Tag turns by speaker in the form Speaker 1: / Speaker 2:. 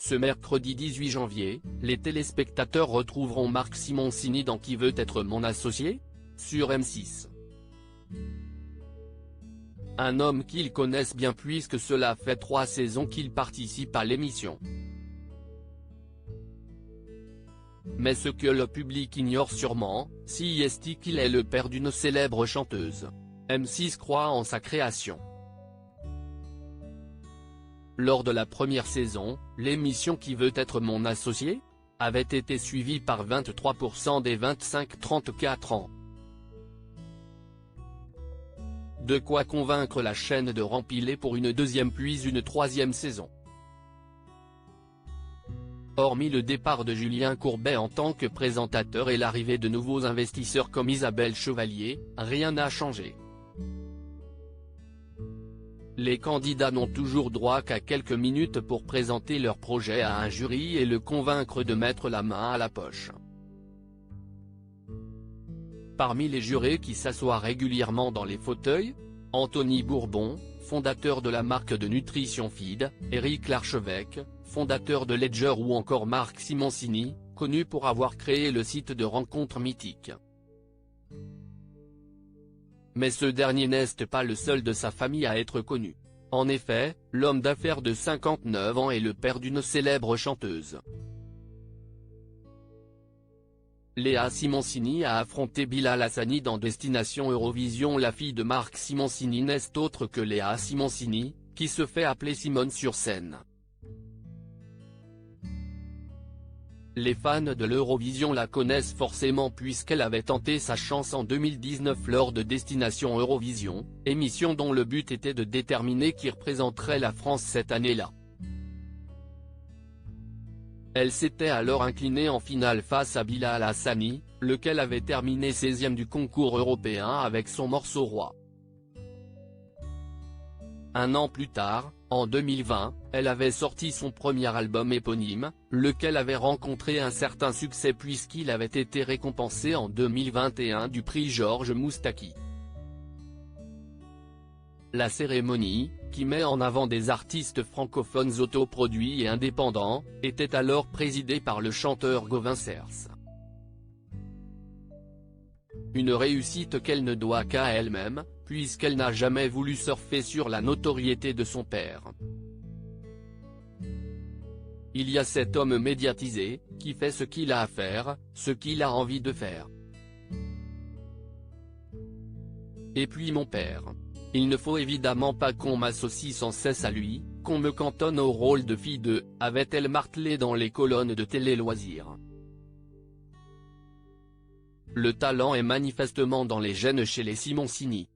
Speaker 1: Ce mercredi 18 janvier, les téléspectateurs retrouveront Marc Simoncini dans Qui veut être mon associé ? Sur M6. Un homme qu'ils connaissent bien puisque cela fait 3 saisons qu'il participe à l'émission. Mais ce que le public ignore sûrement, c'est qu'il est le père d'une célèbre chanteuse. M6 croit en sa création. Lors de la première saison, l'émission Qui veut être mon associé ? Avait été suivie par 23% des 25-34 ans. De quoi convaincre la chaîne de rempiler pour une deuxième puis une troisième saison. Hormis le départ de Julien Courbet en tant que présentateur et l'arrivée de nouveaux investisseurs comme Isabelle Chevalier, rien n'a changé. Les candidats n'ont toujours droit qu'à quelques minutes pour présenter leur projet à un jury et le convaincre de mettre la main à la poche. Parmi les jurés qui s'assoient régulièrement dans les fauteuils, Anthony Bourbon, fondateur de la marque de nutrition Feed, Éric Larchevêque, fondateur de Ledger ou encore Marc Simoncini, connu pour avoir créé le site de rencontres mythiques. Mais ce dernier n'est pas le seul de sa famille à être connu. En effet, l'homme d'affaires de 59 ans est le père d'une célèbre chanteuse. Léa Simoncini a affronté Bilal Hassani dans Destination Eurovision. La fille de Marc Simoncini n'est autre que Léa Simoncini, qui se fait appeler Simone sur scène. Les fans de l'Eurovision la connaissent forcément puisqu'elle avait tenté sa chance en 2019 lors de Destination Eurovision, émission dont le but était de déterminer qui représenterait la France cette année-là. Elle s'était alors inclinée en finale face à Bilal Hassani, lequel avait terminé 16e du concours européen avec son morceau Roi. Un an plus tard, en 2020, elle avait sorti son premier album éponyme, lequel avait rencontré un certain succès puisqu'il avait été récompensé en 2021 du prix Georges Moustaki. La cérémonie, qui met en avant des artistes francophones autoproduits et indépendants, était alors présidée par le chanteur Gauvin Cers. Une réussite qu'elle ne doit qu'à elle-même, puisqu'elle n'a jamais voulu surfer sur la notoriété de son père. Il y a cet homme médiatisé, qui fait ce qu'il a à faire, ce qu'il a envie de faire. Et puis mon père. Il ne faut évidemment pas qu'on m'associe sans cesse à lui, qu'on me cantonne au rôle de fille de, avait-elle martelé dans les colonnes de Télé Loisirs. Le talent est manifestement dans les gènes chez les Simoncini.